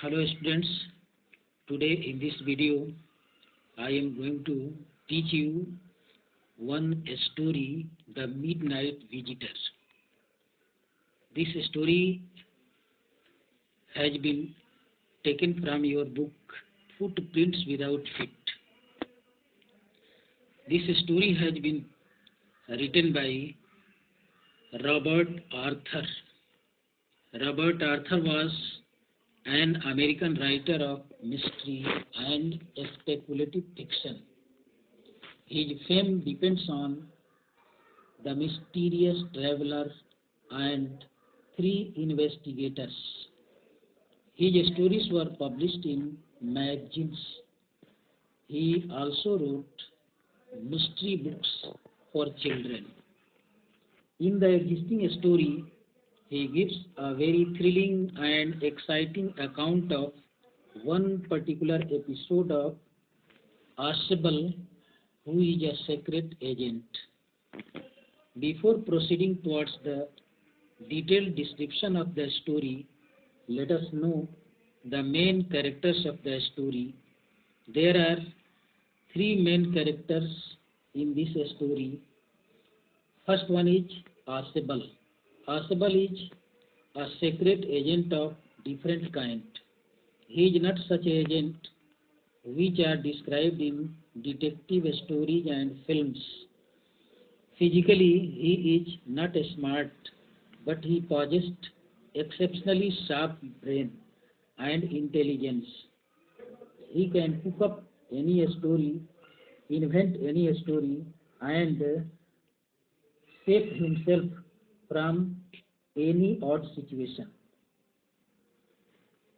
Hello students, today in this video I am going to teach you one story, The Midnight Visitor. This story has been taken from your book Footprints Without Feet. This story has been written by Robert Arthur. Robert Arthur was an American writer of mystery and speculative fiction. His fame depends on The Mysterious Traveler and Three Investigators. His stories were published in magazines. He also wrote mystery books for children. In the existing story, he gives a very thrilling and exciting account of one particular episode of Asbel, who is a secret agent. Before proceeding towards the detailed description of the story, let us know the main characters of the story. There are three main characters in this story. First one is Asbel. Asbel is a secret agent of different kind. He is not such agent which are described in detective stories and films. Physically, he is not smart, but he possessed exceptionally sharp brain and intelligence. He can cook up any story, invent any story, and save himself from any odd situation.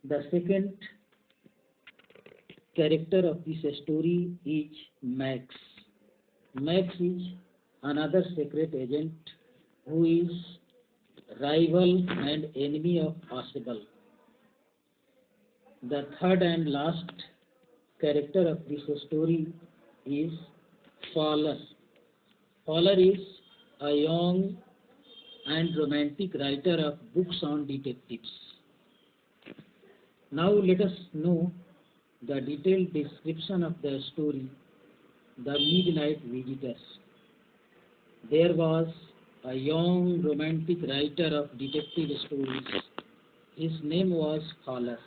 The second character of this story is Max. Max is another secret agent who is rival and enemy of Asbel. The third and last character of this story is Fowler. Fowler is a young and romantic writer of books on detectives. Now let us know the detailed description of the story, The Midnight Visitors. There was a young romantic writer of detective stories. His name was Fowler.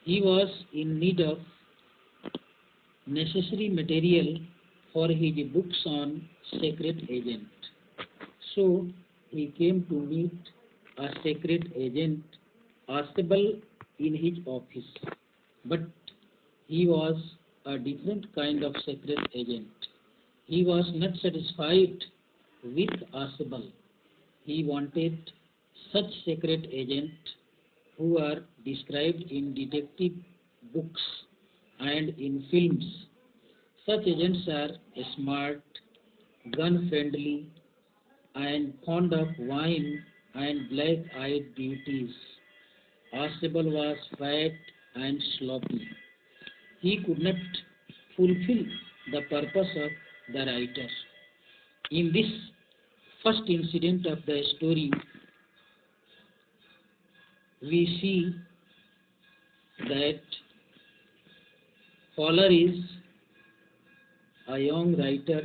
He was in need of necessary material for his books on secret agent. So he came to meet a secret agent, Asbel, in his office. But he was a different kind of secret agent. He was not satisfied with Asbel. He wanted such secret agents who are described in detective books and in films. Such agents are smart, gun-friendly, and fond of wine and black-eyed beauties. Asbel was fat and sloppy. He could not fulfill the purpose of the writer. In this first incident of the story, we see that Fowler is a young writer.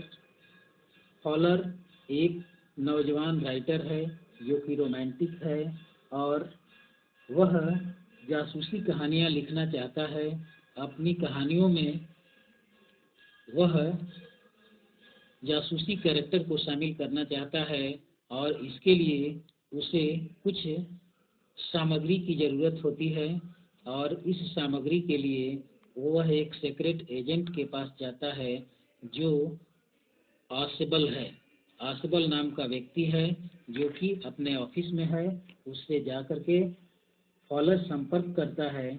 Fowler एक नौजवान writer है जो कि romantic है और वह जासूसी कहानियाँ लिखना चाहता है। अपनी कहानियों में वह जासूसी कैरेक्टर को शामिल करना चाहता है और इसके लिए उसे कुछ सामग्री की ज़रूरत होती है और इस सामग्री के लिए वह एक सीक्रेट एजेंट के पास जाता है जो आसबल है। आसबल नाम का व्यक्ति है जो कि अपने ऑफिस में है। उससे जाकर के फॉलर संपर्क करता है,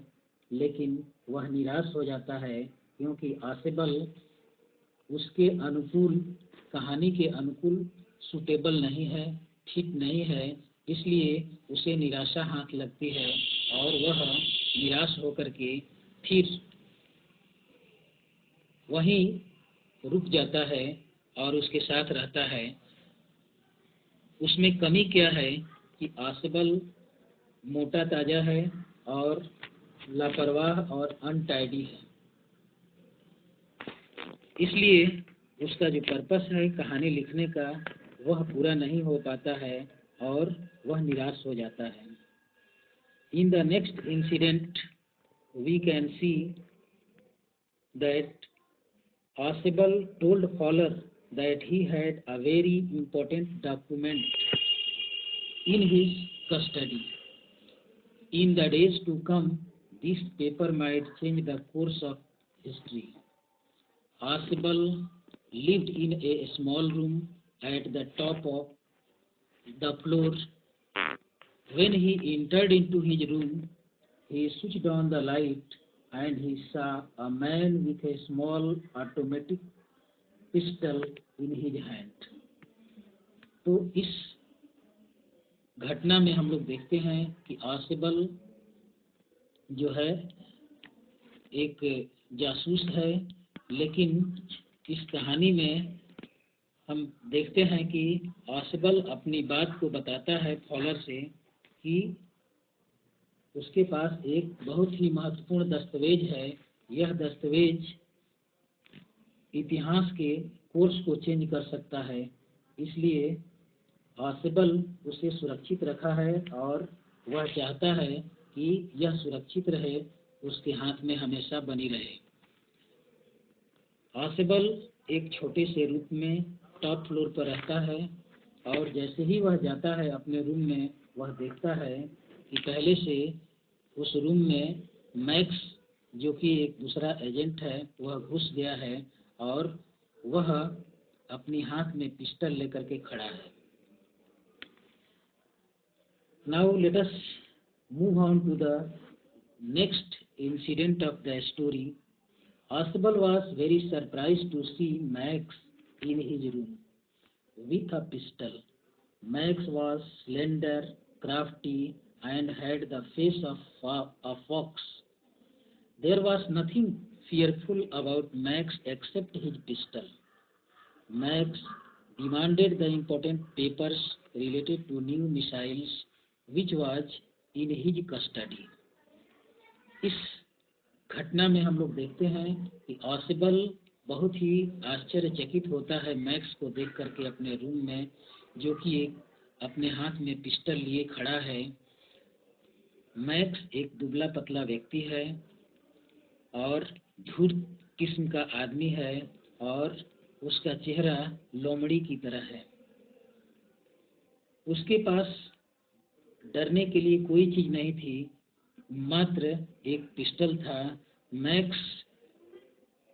लेकिन वह निराश हो जाता है क्योंकि आसबल उसके अनुकूल, कहानी के अनुकूल सूटेबल नहीं है, ठीक नहीं है। इसलिए उसे निराशा हाथ लगती है और वह निराश होकर के फिर वहीं रुक जाता है और उसके साथ रहता है। उसमें कमी क्या है कि आसबल मोटा ताजा है और लापरवाह और अनटाइडी है, इसलिए उसका जो पर्पस है कहानी लिखने का वह पूरा नहीं हो पाता है और वह निराश हो जाता है। In the next incident we can see that Ausable told Fowler that he had a very important document in his custody. In the days to come, this paper might change the course of history. Ausable lived in a small room at the top of the floor. When he entered into his room, he switched on the light and he saw a man with a small automatic pistol in his hand. तो इस घटना में हम लोग देखते हैं कि ऑसिबल जो है एक जासूस है, लेकिन इस कहानी में हम देखते हैं कि ऑसिबल अपनी बात को बताता है फॉलर से कि उसके पास एक बहुत ही महत्वपूर्ण दस्तावेज है। यह दस्तावेज इतिहास के कोर्स को चेंज कर सकता है, इसलिए ऑसिबल उसे सुरक्षित रखा है और वह चाहता है कि यह सुरक्षित रहे, उसके हाथ में हमेशा बनी रहे। ऑसिबल एक छोटे से रूप में टॉप फ्लोर पर रहता है और जैसे ही वह जाता है अपने रूम में, वह देखता है कि पहले से उस रूम में मैक्स जो कि एक दूसरा एजेंट है वह घुस गया है और वह अपनी हाथ में पिस्टल लेकर के खड़ा है। Now let us move on to the next incident of the story. Ausable was very surprised to see Max in his room with a pistol. Max was slender, crafty, and had the face of a fox. There was nothing fearful about Max except his pistol. Max demanded the important papers related to new missiles, which was in his custody. इस घटना में हम लोग देखते हैं कि ऑसिबल बहुत ही आश्चर्यचकित होता है मैक्स को देख करके अपने रूम में, जो कि एक अपने हाथ में पिस्टल लिए खड़ा है। मैक्स एक दुबला पतला व्यक्ति है और धूर्त किस्म का आदमी है और उसका चेहरा लोमड़ी की तरह है। उसके पास डरने के लिए कोई चीज नहीं थी, मात्र एक पिस्टल था। मैक्स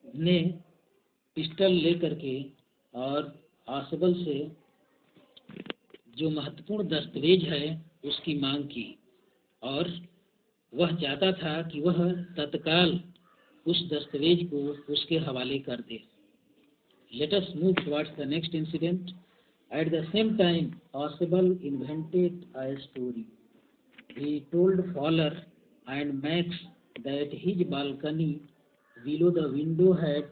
ने पिस्टल लेकर के और ऑसिबल से जो महत्वपूर्ण दस्तावेज है उसकी मांग की और वह चाहता था कि वह तत्काल उस दस्तावेज को उसके हवाले कर दे। Let us move towards the next incident. At the same time Ausable invented a story. He told Fowler and Max that his balcony below the window had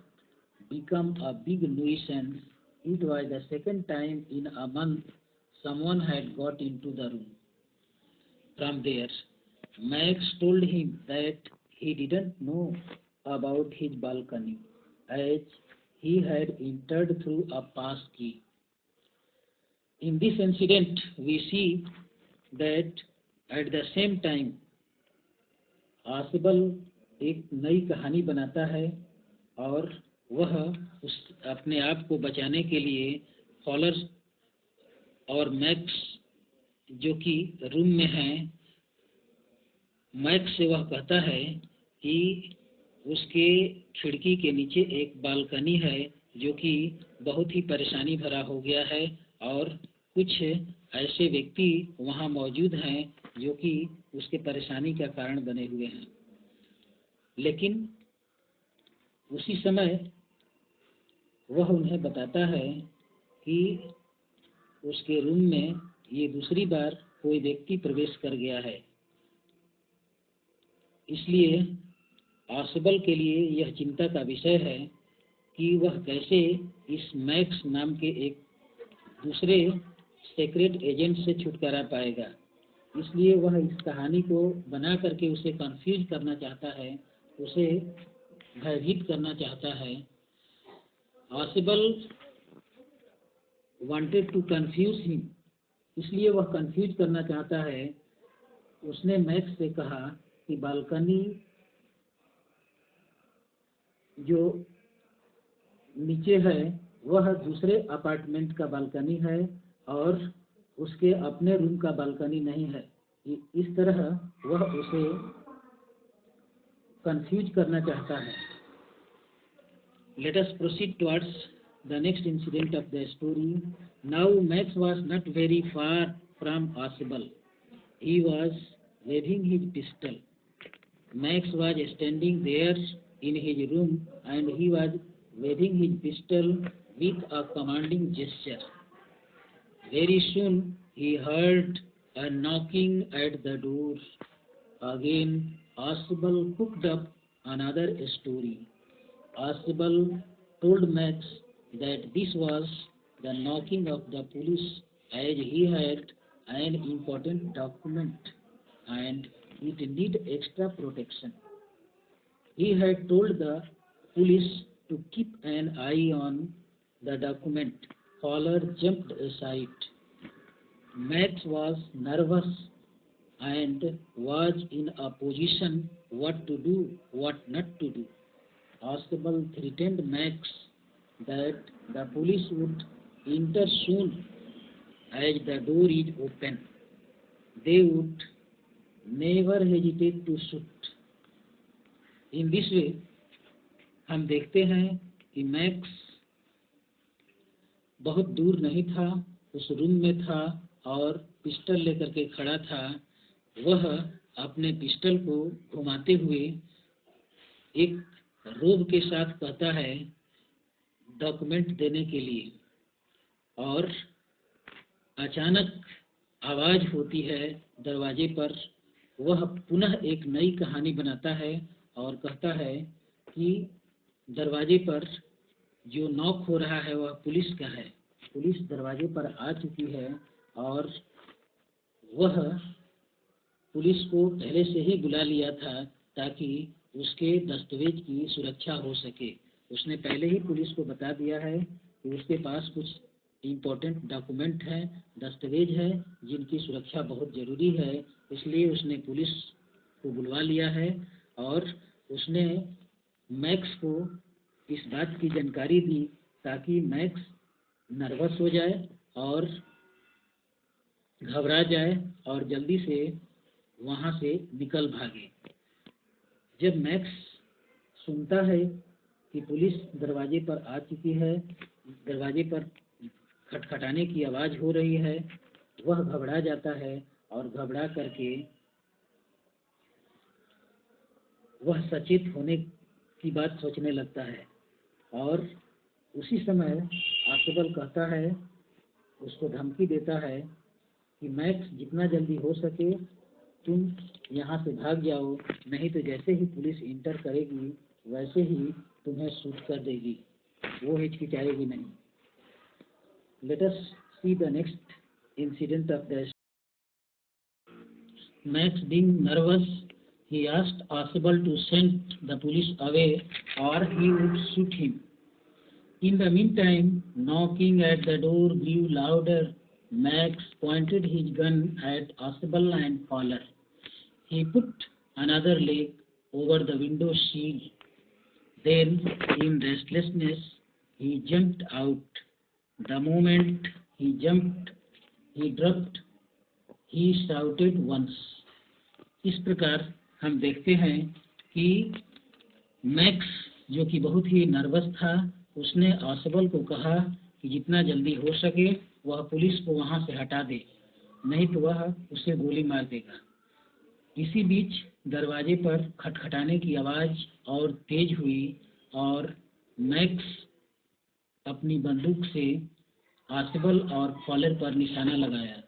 become a big nuisance. It was the second time in a month someone had got into the room. From there, Max told him that he didn't know about his balcony, as he had entered through a pass key. In this incident, we see that at the same time, ऑसिबल एक नई कहानी बनाता है और वह उस अपने आप को बचाने के लिए फॉलर और मैक्स जो कि रूम में हैं, मैक्स से वह कहता है कि उसके खिड़की के नीचे एक बालकनी है जो कि बहुत ही परेशानी भरा हो गया है और कुछ ऐसे व्यक्ति वहाँ मौजूद हैं जो कि उसके परेशानी का कारण बने हुए हैं। लेकिन उसी समय वह उन्हें बताता है कि उसके रूम में ये दूसरी बार कोई व्यक्ति प्रवेश कर गया है, इसलिए ऑसिबल के लिए यह चिंता का विषय है कि वह कैसे इस मैक्स नाम के एक दूसरे सीक्रेट एजेंट से छुटकारा पाएगा। इसलिए वह इस कहानी को बना करके उसे कंफ्यूज करना चाहता है, उसे भयभीत करना चाहता है। आसिबल वांटेड टू कंफ्यूज हिम, इसलिए वह कंफ्यूज करना चाहता है। उसने मैक्स से कहा कि बालकनी जो नीचे है वह दूसरे अपार्टमेंट का बालकनी है और उसके अपने रूम का बालकनी नहीं है। इस तरह वह उसे कंफ्यूज करना चाहता है। Let us proceed towards the next incident of the story. Now Max was not very far from Oswald. He was waving his pistol. Max was standing there in his room and he was waving his pistol with a commanding gesture. Very soon he heard a knocking at the door. Again Oswald cooked up another story. Oswald told Max that this was the knocking of the police as he had an important document and it needed extra protection. He had told the police to keep an eye on the document. Fowler jumped aside. Max was nervous and was in a position what to do, what not to do. Oswald threatened Max that the police would enter soon as the door is open. They would never hesitate to shoot. In this way, हम देखते हैं कि max बहुत दूर नहीं था, उस room में था और पिस्टल लेकर के खड़ा था। वह अपने पिस्टल को घुमाते हुए एक रोब के साथ कहता है डॉक्यूमेंट देने के लिए, और अचानक आवाज होती है दरवाजे पर। वह पुनः एक नई कहानी बनाता है और कहता है कि दरवाजे पर जो नॉक हो रहा है वह पुलिस का है। पुलिस दरवाजे पर आ चुकी है और वह पुलिस को पहले से ही बुला लिया था ताकि उसके दस्तावेज की सुरक्षा हो सके। उसने पहले ही पुलिस को बता दिया है कि उसके पास कुछ इम्पोर्टेंट डॉक्यूमेंट हैं, दस्तावेज हैं जिनकी सुरक्षा बहुत ज़रूरी है। इसलिए उसने पुलिस को बुलवा लिया है और उसने मैक्स को इस बात की जानकारी दी ताकि मैक्स नर्वस हो जाए और घबरा जाए और जल्दी से वहाँ से निकल भागे। जब मैक्स सुनता है कि पुलिस दरवाजे पर आ चुकी है, दरवाजे पर खटखटाने की आवाज़ हो रही है, वह घबरा जाता है और घबरा करके वह सचेत होने की बात सोचने लगता है। और उसी समय आसिबल कहता है, उसको धमकी देता है कि मैक्स जितना जल्दी हो सके तुम यहाँ से भाग जाओ, नहीं तो जैसे ही पुलिस इंटर करेगी वैसे ही तुम्हें शूट कर देगी, वो हिचकिचाएगी नहीं। Let us see the next incident of the Max being nervous, he asked Oswald to send the police away or he would shoot him. In the meantime, knocking at the door grew louder. Max pointed his gun at Oswald and Fowler. He put another leg over the window sill. Then, in restlessness, he jumped out. The moment he jumped, he dropped. He shouted once. इस प्रकार हम देखते हैं कि max जो कि बहुत ही nervous था, उसने ऑसबल को कहा कि जितना जल्दी हो सके वह पुलिस को वहाँ से हटा दे, नहीं तो वह उसे गोली मार देगा। इसी बीच दरवाजे पर खटखटाने की आवाज़ और तेज हुई और मैक्स अपनी बंदूक से ऑसबल और फॉलर पर निशाना लगाया।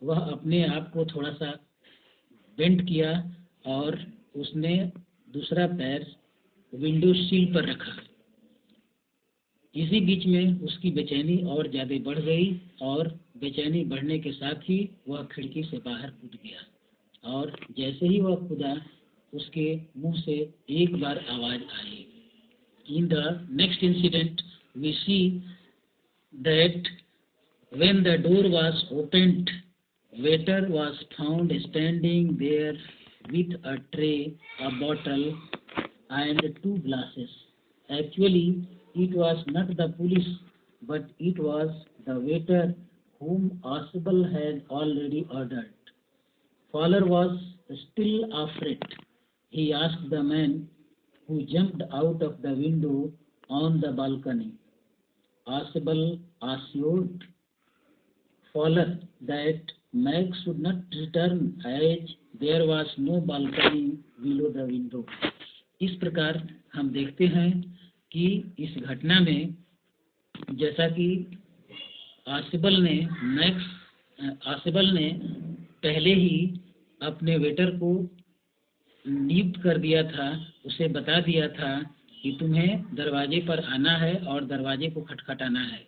वह अपने आप को थोड़ा सा बेंट किया और उसने दूसरा पैर विंडो सील पर रखा। इसी बीच में उसकी बेचैनी और ज़्यादा बढ़ गई और बेचैनी बढ़ने के साथ ही वह खिड़की से बाहर कूद गया और जैसे ही वह कूदा उसके मुंह से एक बार आवाज़ आई। In the next incident, we see that when the door was opened, waiter was found standing there with a tray, a bottle, and two glasses. Actually, it was not the police, but it was the waiter whom Asbal had already ordered. Fowler was still afraid. He asked the man who jumped out of the window on the balcony. Asbal assured Fowler that Meg should not return as there was no balcony below the window. इस प्रकार हम देखते हैं कि इस घटना में जैसा कि आसिबल ने पहले ही अपने वेटर को नियुक्त कर दिया था, उसे बता दिया था कि तुम्हें दरवाजे पर आना है और दरवाजे को खटखटाना है।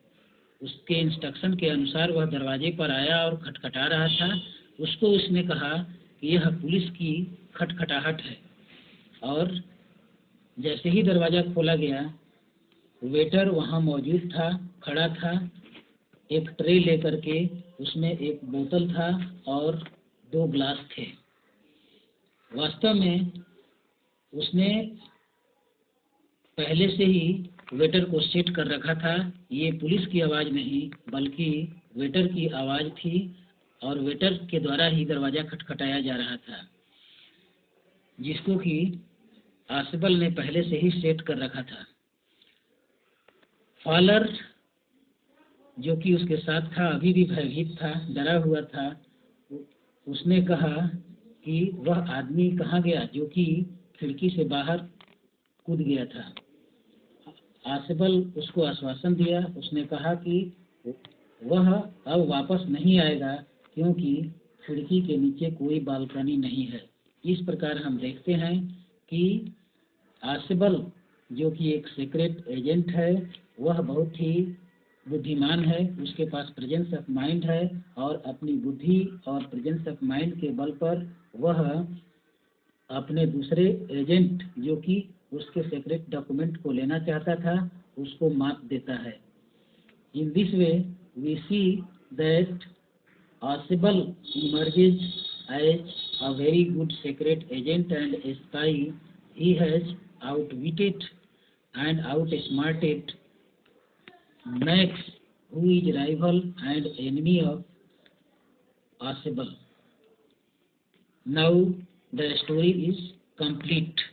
उसके इंस्ट्रक्शन के अनुसार वह दरवाजे पर आया और खटखटा रहा था। उसको उसने कहा कि यह पुलिस की खटखटाहट है और जैसे ही दरवाज़ा खोला गया, वेटर वहाँ मौजूद था, खड़ा था, एक ट्रे लेकर के, उसमें एक बोतल था और 2 ग्लास थे। वास्तव में उसने पहले से ही वेटर को सेट कर रखा था। ये पुलिस की आवाज़ नहीं बल्कि वेटर की आवाज़ थी और वेटर के द्वारा ही दरवाज़ा खटखटाया जा रहा था, जिसको कि आसिबल ने पहले से ही सेट कर रखा था। फॉलर जो कि उसके साथ था अभी भी भयभीत था, डरा हुआ था। उसने कहा कि वह आदमी कहाँ गया जो कि खिड़की से बाहर कूद गया था। आसिबल उसको आश्वासन दिया। उसने कहा कि वह अब वापस नहीं आएगा क्योंकि खिड़की के नीचे कोई बालकनी नहीं है। इस प्रकार हम देखते हैं कि आसिबल जो कि एक सीक्रेट एजेंट है, वह बहुत ही बुद्धिमान है, उसके पास प्रेजेंस ऑफ माइंड है और अपनी बुद्धि और प्रेजेंस ऑफ माइंड के बल पर वह अपने दूसरे एजेंट जो कि उसके सीक्रेट डॉक्यूमेंट को लेना चाहता था, उसको मात देता है। In this way we see that Ausable emerges as a very good secret agent and a spy. He has outwitted and outsmarted Max, who is rival and enemy of Asibal. Now the story is complete.